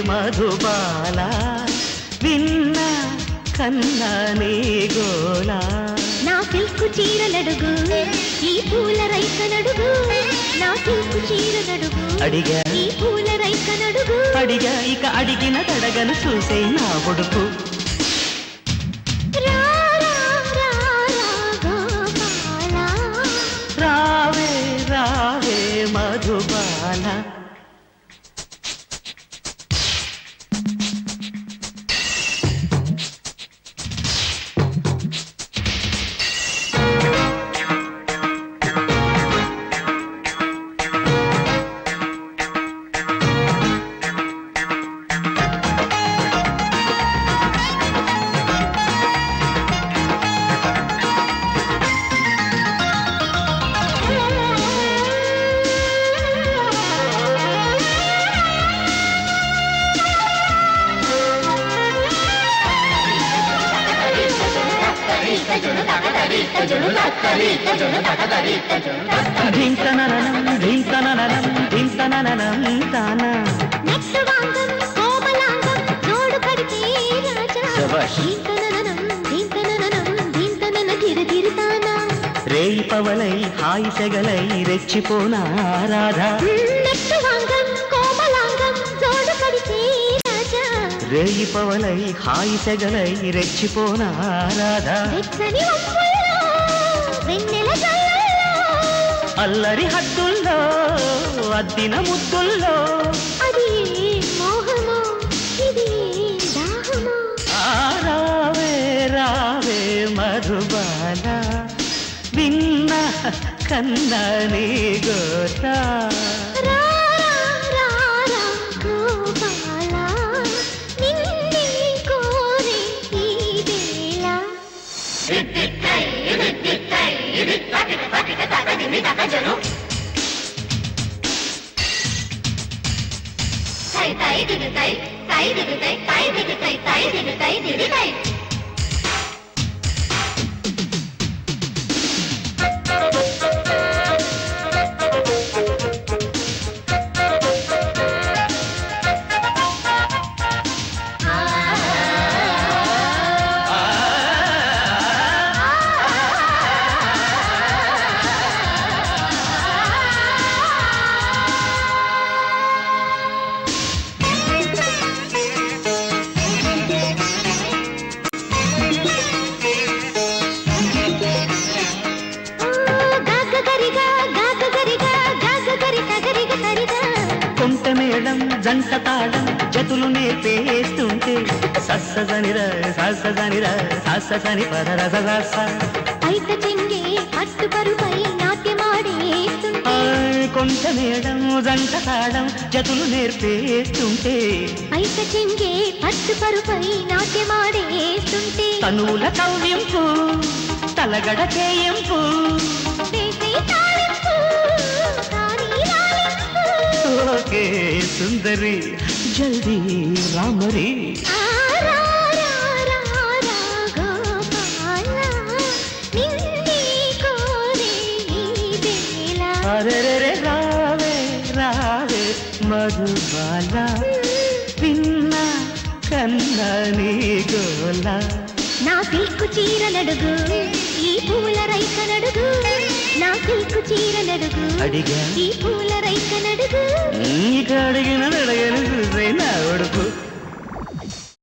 మధుబాల విన్న కన్నా నీ గోలా నా సిల్కు చీరలడుగు ఈ పూల రైకనడుగు నా సిల్కు చీరలడుగు అడిగా ఈ పూల రైకనడుగు అడిగా ఇక అడిగిన తడగను చూసే నా కొడుకు రావే రావే మధుబాల రేయి పవలై హాయి సెగలై రెచ్చిపోనా రాధా రేయి పవలై హాయి సెగలై రెచ్చిపోనా రాధా అల్లరి హద్దుల్లో అద్దిన ముద్దుల్లో అది మోహమో ఇది దాహమో రావే రావే మధుబాల విన్న కన్నా నీ గోలా జంట తాళం జతులు నేర్పేస్తుంటే సస్సనిర సస్సనిర సస్సని పదరస పైట చెంగే పట్టు పరుపై నాట్యమాడేస్తుంటే కొంట మేడం జంట తాళం జతులు నేర్పేస్తుంటే పైట చెంగే పట్టు పరుపై నాట్యమాడేస్తుంటే తనువుల కవ్యంపు తలగడ చేయంపు ఓకే సుందరి జల్దీ రామరి అరే రావే రావే మధుబాల విన్న కన్నా నీ గోలా నా సిల్కు చీరలడుగు ఈ పూల రైకనడుగు నా సిల్కు చీరలడుగు అడిగా ఈ పూల రైకనడుగు అడిగిన